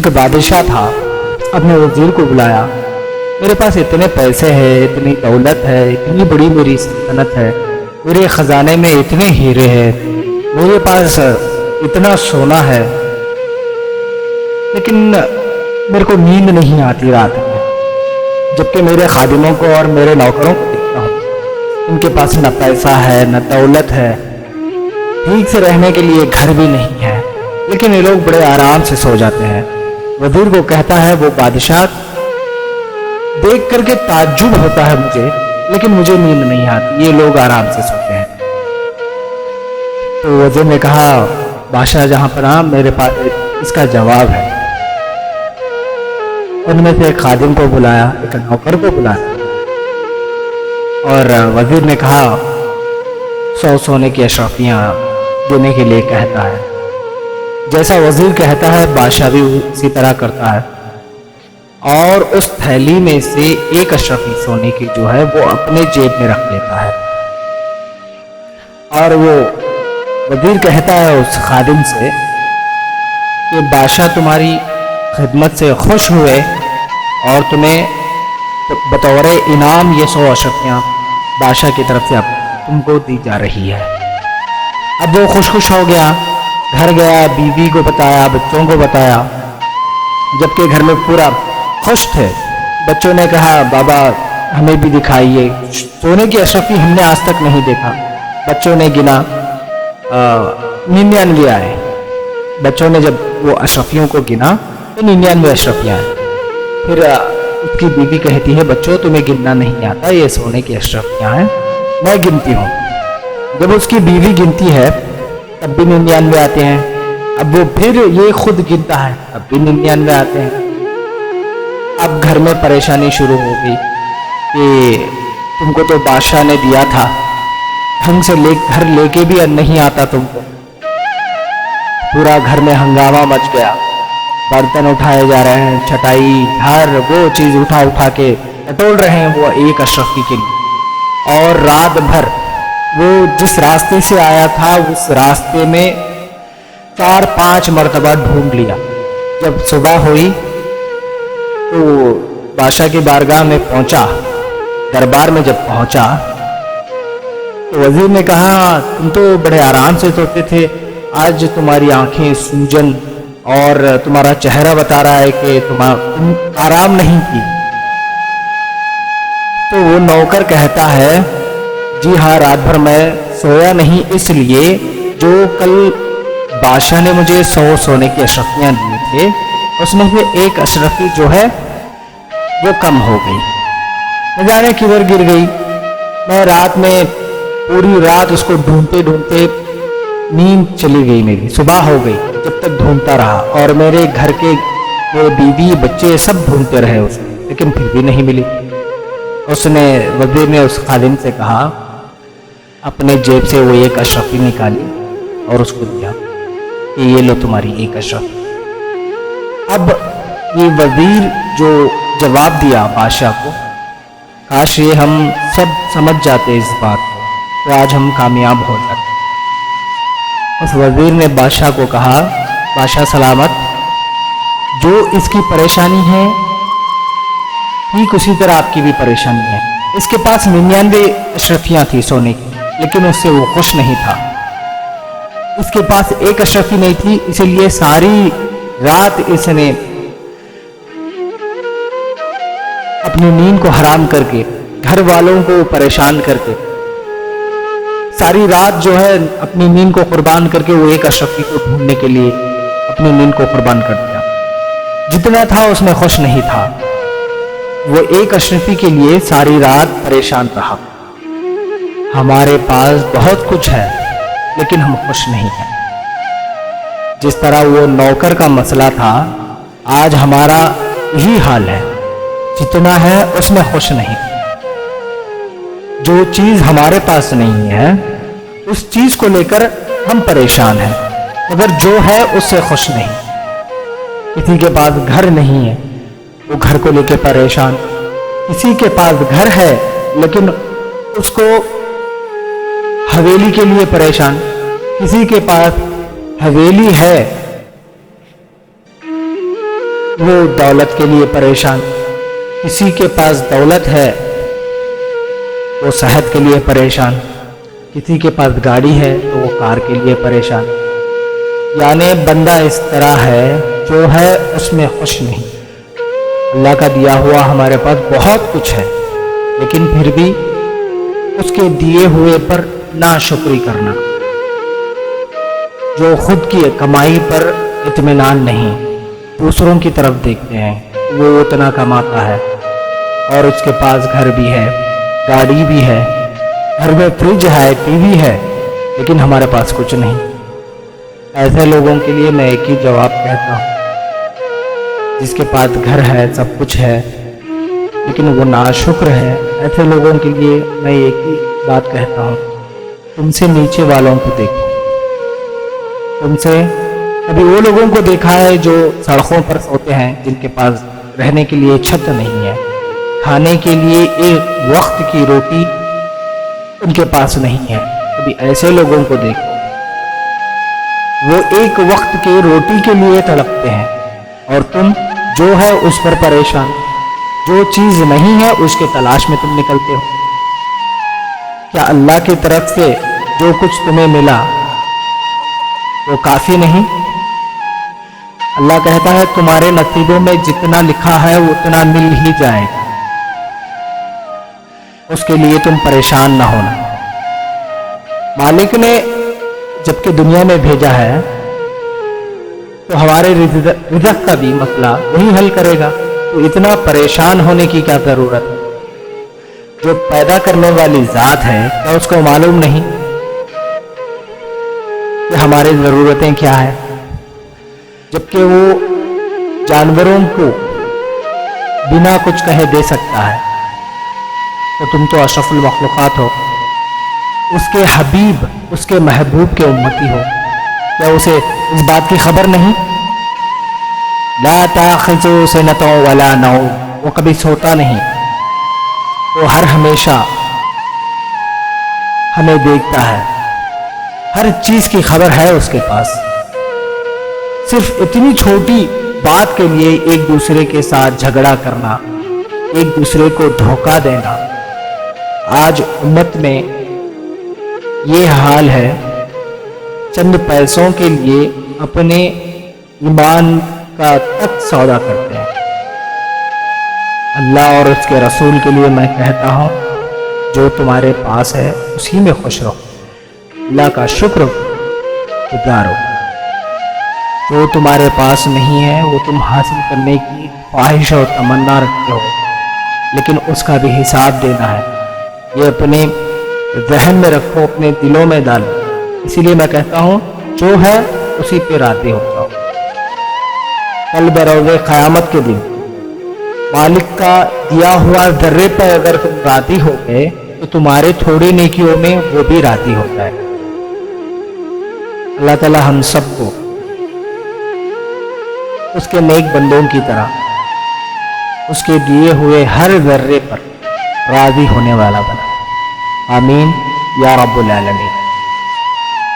ایک بادشاہ تھا، اپنے وزیر کو بلایا، میرے پاس اتنے پیسے ہیں، اتنی دولت ہے، اتنی بڑی میری سلطنت ہے، میرے خزانے میں اتنے ہیرے ہیں، میرے پاس اتنا سونا ہے، لیکن میرے کو نیند نہیں آتی رات میں، جبکہ میرے خادموں کو اور میرے نوکروں کو دیکھتا ہوں، ان کے پاس نہ پیسہ ہے نہ دولت ہے، ٹھیک سے رہنے کے لیے گھر بھی نہیں ہے، لیکن یہ لوگ بڑے آرام سے سو جاتے ہیں۔ وزیر کو کہتا ہے وہ بادشاہ، دیکھ کر کے تعجب ہوتا ہے مجھے، لیکن مجھے نیند نہیں آتی، یہ لوگ آرام سے سوتے ہیں۔ تو وزیر نے کہا بادشاہ جہاں پر میرے پاس اس کا جواب ہے۔ ان میں سے ایک خادم کو بلایا، ایک نوکر کو بلایا، اور وزیر نے کہا 100 سونے کی اشرفیاں دینے کے لیے کہتا ہے۔ جیسا وزیر کہتا ہے بادشاہ بھی اسی طرح کرتا ہے، اور اس تھیلی میں سے ایک اشرفی سونے کی جو ہے وہ اپنے جیب میں رکھ لیتا ہے، اور وہ وزیر کہتا ہے اس خادم سے کہ بادشاہ تمہاری خدمت سے خوش ہوئے اور تمہیں بطور انعام یہ 100 اشرفیاں بادشاہ کی طرف سے اب تم کو دی جا رہی ہے۔ اب وہ خوش ہو گیا، گھر گیا، بیوی کو بتایا، بچوں کو بتایا، جبکہ گھر میں پورا خوش تھے۔ بچوں نے کہا بابا ہمیں بھی دکھائیے، سونے کی اشرفی ہم نے آج تک نہیں دیکھا۔ بچوں نے گنا، 99 آئے۔ بچوں نے جب وہ اشرفیوں کو گنا تو 99 اشرفیاں آئے۔ پھر اس کی بیوی کہتی ہے بچوں تمہیں گننا نہیں آتا، یہ سونے کی اشرفیاں ہیں، میں گنتی ہوں۔ جب اس کی بیوی گنتی ہے تب بھی 99 آتے ہیں، اب وہ پھر یہ خود گنتا ہے تب بھی 99 آتے ہیں۔ اب گھر میں پریشانی شروع ہو گئی کہ تم کو تو بادشاہ نے دیا تھا، ڈھنگ سے گھر لے کے بھی نہیں آتا تم کو۔ پورا گھر میں ہنگامہ مچ گیا، برتن اٹھائے جا رہے ہیں، چٹائی ہر وہ چیز اٹھا کے ٹٹول رہے ہیں وہ ایک اشرفی کے لیے، اور رات بھر وہ جس راستے سے آیا تھا اس راستے میں 4-5 مرتبہ ڈھونڈ لیا۔ جب صبح ہوئی تو بادشاہ کی بارگاہ میں پہنچا، دربار میں جب پہنچا تو وزیر نے کہا تم تو بڑے آرام سے سوتے تھے، آج تمہاری آنکھیں سوجن اور تمہارا چہرہ بتا رہا ہے کہ تم آرام نہیں کی۔ تو وہ نوکر کہتا ہے جی ہاں رات بھر میں سویا نہیں، اس لیے جو کل بادشاہ نے مجھے 100 سونے کی اشرفیاں دی تھے اس میں سے ایک اشرفی جو ہے وہ کم ہو گئی، نہ جانے کدھر گر گئی۔ میں رات میں پوری رات اس کو ڈھونڈتے ڈھونڈتے نیند چلی گئی، میری صبح ہو گئی جب تک ڈھونڈتا رہا، اور میرے گھر کے میرے بیوی بچے سب ڈھونڈتے رہے اس کو، لیکن پھر بھی نہیں ملی۔ وزیر نے اس خادم سے کہا اپنے جیب سے وہ ایک اشرفی نکالی اور اس کو دیا کہ یہ لو تمہاری ایک اشرفی۔ اب یہ وزیر جو جواب دیا بادشاہ کو، کاش یہ ہم سب سمجھ جاتے اس بات کو تو آج ہم کامیاب ہو جاتے۔ اس وزیر نے بادشاہ کو کہا بادشاہ سلامت، جو اس کی پریشانی ہے ٹھیک اسی طرح آپ کی بھی پریشانی ہے۔ اس کے پاس 99 اشرفیاں تھی سونے کی، لیکن اس سے وہ خوش نہیں تھا۔ اس کے پاس ایک اشرفی نہیں تھی، اسی لیے ساری رات اس نے اپنی نیند کو حرام کر کے، گھر والوں کو پریشان کر کے، ساری رات جو ہے اپنی نیند کو قربان کر کے وہ ایک اشرفی کو ڈھونڈنے کے لیے اپنی نیند کو قربان کر دیا۔ جتنا تھا اس میں خوش نہیں تھا، وہ ایک اشرفی کے لیے ساری رات پریشان رہا۔ ہمارے پاس بہت کچھ ہے لیکن ہم خوش نہیں ہیں۔ جس طرح وہ نوکر کا مسئلہ تھا، آج ہمارا یہی حال ہے، جتنا ہے اس میں خوش نہیں۔ جو چیز ہمارے پاس نہیں ہے اس چیز کو لے کر ہم پریشان ہیں، مگر جو ہے اس سے خوش نہیں۔ کسی کے پاس گھر نہیں ہے، وہ گھر کو لے کے پریشان۔ کسی کے پاس گھر ہے لیکن اس کو حویلی کے لیے پریشان۔ کسی کے پاس حویلی ہے وہ دولت کے لیے پریشان، کسی کے پاس دولت ہے وہ صحت کے لیے پریشان، کسی کے پاس گاڑی ہے تو وہ کار کے لیے پریشان۔ یعنی بندہ اس طرح ہے جو ہے اس میں خوش نہیں۔ اللہ کا دیا ہوا ہمارے پاس بہت کچھ ہے، لیکن پھر بھی اس کے دیے ہوئے پر ناشکری کرنا، جو خود کی کمائی پر اطمینان نہیں، دوسروں کی طرف دیکھتے ہیں، وہ اتنا کماتا ہے اور اس کے پاس گھر بھی ہے، گاڑی بھی ہے، گھر میں فریج ہے، ٹی وی ہے، لیکن ہمارے پاس کچھ نہیں۔ ایسے لوگوں کے لیے میں ایک ہی جواب کہتا ہوں، جس کے پاس گھر ہے، سب کچھ ہے، لیکن وہ ناشکر ہے، ایسے لوگوں کے لیے میں ایک ہی بات کہتا ہوں، تم سے نیچے والوں کو دیکھو۔ تم سے کبھی وہ لوگوں کو دیکھا ہے جو سڑکوں پر سوتے ہیں، جن کے پاس رہنے کے لیے چھت نہیں ہے، کھانے کے لیے ایک وقت کی روٹی ان کے پاس نہیں ہے؟ کبھی ایسے لوگوں کو دیکھو، وہ ایک وقت کی روٹی کے لیے تڑپتے ہیں، اور تم جو ہے اس پر پریشان، جو چیز نہیں ہے اس کے تلاش میں تم نکلتے ہو۔ کیا اللہ کی طرف سے جو کچھ تمہیں ملا وہ کافی نہیں؟ اللہ کہتا ہے تمہارے نصیبوں میں جتنا لکھا ہے وہ اتنا مل ہی جائے گا، اس کے لیے تم پریشان نہ ہونا۔ مالک نے جبکہ دنیا میں بھیجا ہے تو ہمارے رزق کا بھی مسئلہ وہی حل کرے گا، تو اتنا پریشان ہونے کی کیا ضرورت ہے؟ جو پیدا کرنے والی ذات ہے کیا اس کو معلوم نہیں کہ ہماری ضرورتیں کیا ہیں؟ جبکہ وہ جانوروں کو بنا کچھ کہے دے سکتا ہے، تو تم تو اشرف المخلوقات ہو، اس کے حبیب، اس کے محبوب کے امتی ہو، کیا اسے اس بات کی خبر نہیں؟ لا تاخذو سنۃ ولا نوم، وہ کبھی سوتا نہیں، وہ ہر ہمیشہ ہمیں دیکھتا ہے، ہر چیز کی خبر ہے اس کے پاس۔ صرف اتنی چھوٹی بات کے لیے ایک دوسرے کے ساتھ جھگڑا کرنا، ایک دوسرے کو دھوکہ دینا، آج امت میں یہ حال ہے۔ چند پیسوں کے لیے اپنے ایمان کا تک سودا کرتے ہیں۔ اللہ اور اس کے رسول کے لیے میں کہتا ہوں، جو تمہارے پاس ہے اسی میں خوش رہو، اللہ کا شکر گزارو۔ جو تمہارے پاس نہیں ہے وہ تم حاصل کرنے کی خواہش اور تمنا رکھتے ہو، لیکن اس کا بھی حساب دینا ہے۔ یہ اپنے ذہن میں رکھو، اپنے دلوں میں ڈالو۔ اسی لیے میں کہتا ہوں جو ہے اسی پہ راضی ہو جاؤ۔ کل بروز قیامت کے دن مالک کا دیا ہوا ذرے پر اگر تم راضی ہو گئے تو تمہارے تھوڑے نیکیوں میں وہ بھی راضی ہوتا ہے۔ اللہ تعالی ہم سب کو اس کے نیک بندوں کی طرح اس کے دیے ہوئے ہر ذرے پر راضی ہونے والا بنا۔ آمین یا رب العالمین۔